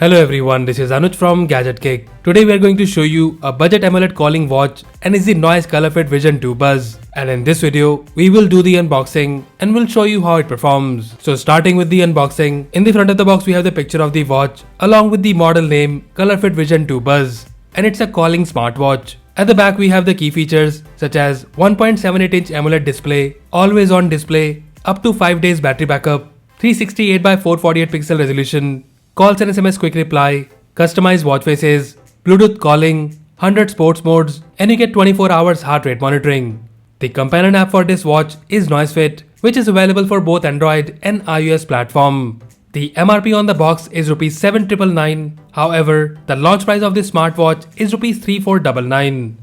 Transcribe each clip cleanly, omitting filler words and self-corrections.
Hello everyone, this is Anuj from Gadgetgig. Today we are going to show you a budget AMOLED calling watch and it's the Noise Colorfit Vision 2 Buzz. And in this video, we will do the unboxing and we'll show you how it performs. So starting with the unboxing, in the front of the box we have the picture of the watch along with the model name Colorfit Vision 2 Buzz. And it's a calling smartwatch. At the back we have the key features such as 1.78-inch AMOLED display, always on display, up to 5 days battery backup, 368 by 448 pixel resolution, calls and SMS quick reply, customized watch faces, Bluetooth calling, 100 sports modes, and you get 24 hours heart rate monitoring. The companion app for this watch is NoiseFit, which is available for both Android and iOS platform. The MRP on the box is Rs 7,999. However, the launch price of this smartwatch is Rs 3,499.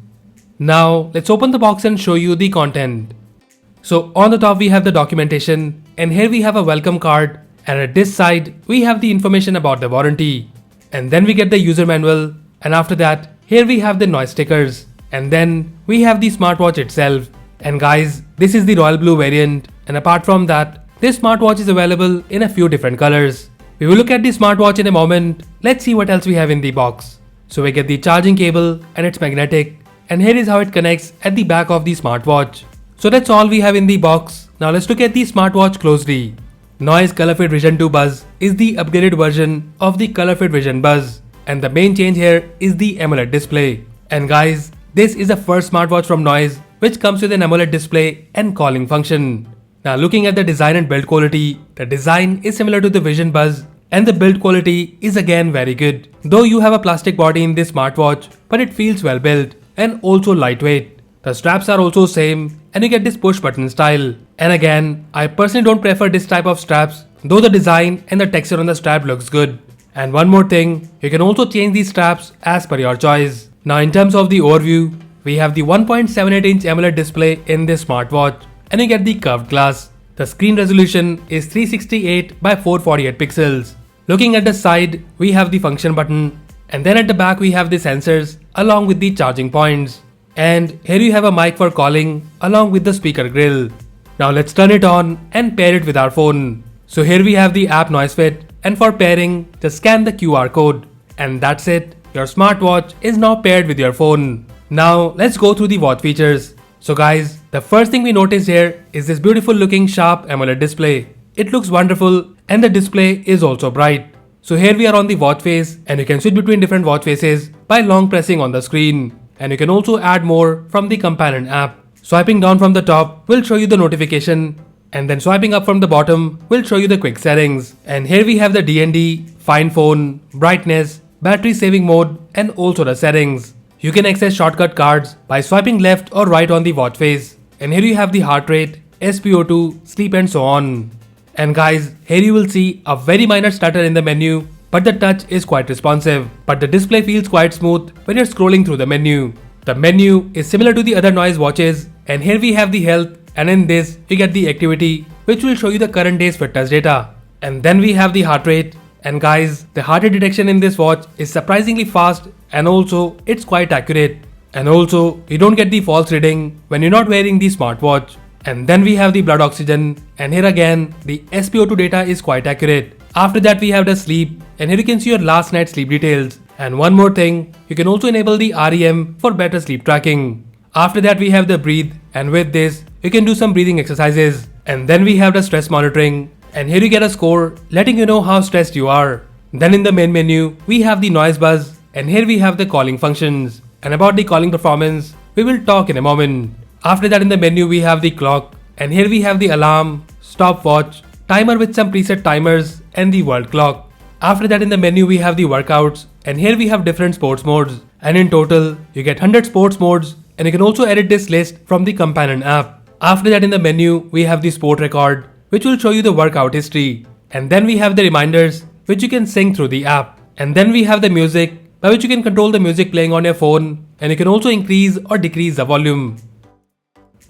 Now, let's open the box and show you the content. So on the top we have the documentation, and here we have a welcome card. And at this side, we have the information about the warranty. And then we get the user manual. And after that, here we have the noise stickers. And then we have the smartwatch itself. And guys, this is the royal blue variant. And apart from that, this smartwatch is available in a few different colors. We will look at the smartwatch in a moment. Let's see what else we have in the box. So we get the charging cable and it's magnetic. And here is how it connects at the back of the smartwatch. So that's all we have in the box. Now let's look at the smartwatch closely. Noise Colorfit Vision 2 Buzz is the upgraded version of the Colorfit Vision Buzz, and the main change here is the AMOLED display. And guys, this is the first smartwatch from Noise which comes with an AMOLED display and calling function. Now looking at the design and build quality, the design is similar to the Vision Buzz and the build quality is again very good. Though you have a plastic body in this smartwatch, but it feels well built and also lightweight. The straps are also same and you get this push button style. And again, I personally don't prefer this type of straps, though the design and the texture on the strap looks good. And one more thing, you can also change these straps as per your choice. Now in terms of the overview, we have the 1.78-inch AMOLED display in this smartwatch and you get the curved glass. The screen resolution is 368 by 448 pixels. Looking at the side, we have the function button and then at the back we have the sensors along with the charging points. And here you have a mic for calling along with the speaker grill. Now let's turn it on and pair it with our phone. So here we have the app NoiseFit, and for pairing, just scan the QR code. And that's it, your smartwatch is now paired with your phone. Now let's go through the watch features. So guys, the first thing we notice here is this beautiful looking sharp AMOLED display. It looks wonderful and the display is also bright. So here we are on the watch face and you can switch between different watch faces by long pressing on the screen. And you can also add more from the companion app. Swiping down from the top will show you the notification, and then swiping up from the bottom will show you the quick settings. And here we have the DND, find phone, brightness, battery saving mode, and also the settings. You can access shortcut cards by swiping left or right on the watch face. And here you have the heart rate, SPo2, sleep and so on. And guys, here you will see a very minor stutter in the menu, but the touch is quite responsive. But the display feels quite smooth when you're scrolling through the menu. The menu is similar to the other Noise watches, and here we have the health, and in this you get the activity, which will show you the current day's fitness data. And then we have the heart rate, and guys, the heart rate detection in this watch is surprisingly fast and also it's quite accurate. And also you don't get the false reading when you're not wearing the smartwatch. And then we have the blood oxygen, and here again the SPo2 data is quite accurate. After that we have the sleep, and here you can see your last night's sleep details. And one more thing, you can also enable the REM for better sleep tracking. After that we have the breathe, and with this you can do some breathing exercises. And then we have the stress monitoring, and here you get a score letting you know how stressed you are. Then in the main menu we have the noise buzz, and here we have the calling functions. And about the calling performance we will talk in a moment. After that in the menu we have the clock, and here we have the alarm, stopwatch, timer with some preset timers, and the world clock. After that in the menu we have the workouts, and here we have different sports modes. And in total you get 100 sports modes, and you can also edit this list from the companion app. After that in the menu we have the sport record, which will show you the workout history. And then we have the reminders, which you can sync through the app. And then we have the music, by which you can control the music playing on your phone, and you can also increase or decrease the volume.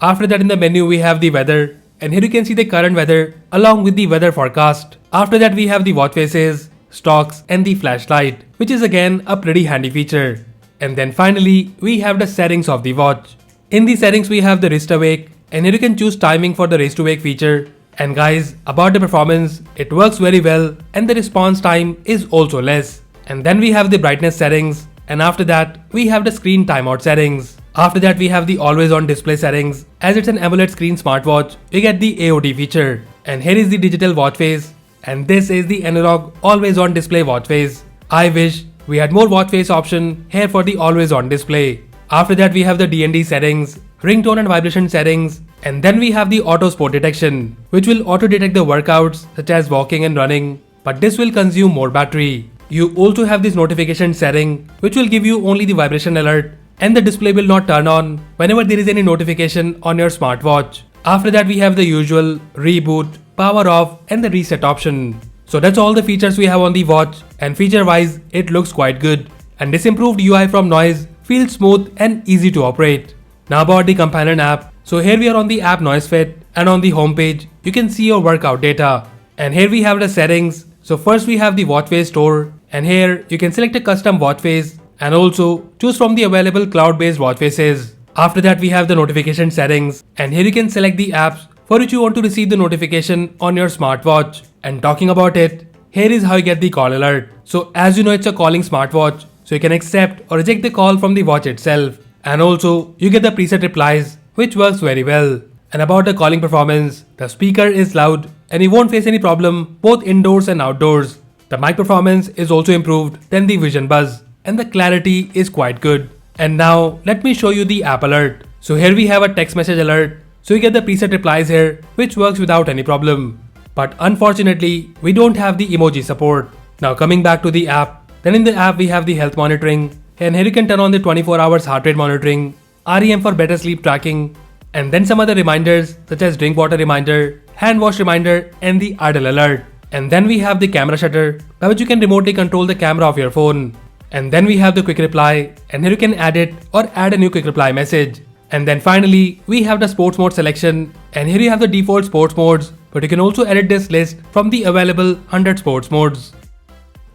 After that in the menu we have the weather, and here you can see the current weather along with the weather forecast. After that we have the watch faces, stocks, and the flashlight, which is again a pretty handy feature. And then finally we have the settings of the watch. In the settings we have the wrist awake, and here you can choose timing for the wrist awake feature. And guys, about the performance, it works very well and the response time is also less. and then we have the brightness settings, and after that we have the screen timeout settings. After that we have the always on display settings. As it's an AMOLED screen smartwatch, you get the AOD feature, and here is the digital watch face, and this is the analog always on display watch face. I wish we had more watch face option here for the always on display. After that we have the DND settings, ringtone and vibration settings, and then we have the auto sport detection, which will auto detect the workouts such as walking and running, but this will consume more battery. You also have this notification setting, which will give you only the vibration alert, and the display will not turn on whenever there is any notification on your smartwatch. After that we have the usual reboot, power off, and the reset option. So that's all the features we have on the watch, and feature wise it looks quite good, and this improved UI from noise feels smooth and easy to operate. Now about the companion app. So here we are on the app NoiseFit, and on the home page you can see your workout data, and here we have the settings. So first we have the watch face store, and here you can select a custom watch face and also choose from the available cloud-based watch faces. After that we have the notification settings, and here you can select the apps for which you want to receive the notification on your smartwatch. And talking about it, here is how you get the call alert. So as you know, it's a calling smartwatch, so you can accept or reject the call from the watch itself, and also you get the preset replies, which works very well. And about the calling performance, the speaker is loud and you won't face any problem both indoors and outdoors. The mic performance is also improved than the Vision Buzz, and the clarity is quite good. And now let me show you the app alert. So here we have a text message alert, so you get the preset replies here, which works without any problem. But unfortunately we don't have the emoji support. Now coming back to the app, then in the app we have the health monitoring, and here you can turn on the 24 hours heart rate monitoring, REM for better sleep tracking, and then some other reminders such as drink water reminder, hand wash reminder, and the idle alert. And then we have the camera shutter, by which you can remotely control the camera of your phone. And then we have the quick reply, and here you can add it or add a new quick reply message. And then finally we have the sports mode selection, and here you have the default sports modes, but you can also edit this list from the available 100 sports modes.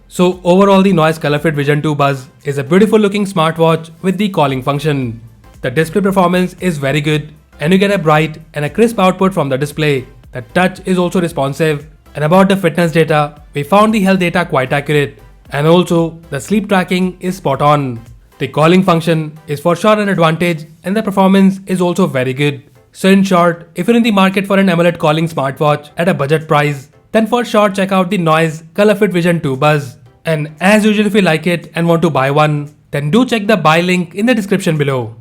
So overall the Noise Colorfit Vision 2 Buzz is a beautiful looking smartwatch with the calling function. The display performance is very good, and you get a bright and a crisp output from the display. The touch is also responsive, and about the fitness data, we found the health data quite accurate, and also the sleep tracking is spot on. The calling function is for sure an advantage, and the performance is also very good. So in short, if you're in the market for an AMOLED calling smartwatch at a budget price, then for sure check out the Noise Colorfit Vision 2 Buzz. And as usual, if you like it and want to buy one, then do check the buy link in the description below.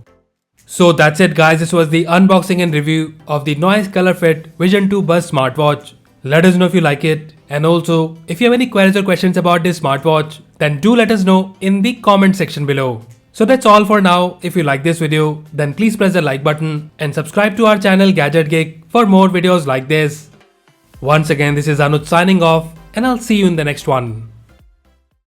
So that's it guys, this was the unboxing and review of the Noise Colorfit Vision 2 Buzz smartwatch. Let us know if you like it, and also if you have any queries or questions about this smartwatch, then do let us know in the comment section below. So that's all for now. If you like this video, then please press the like button and subscribe to our channel Gadgetgig for more videos like this. Once again, this is Anuj signing off, and I'll see you in the next one.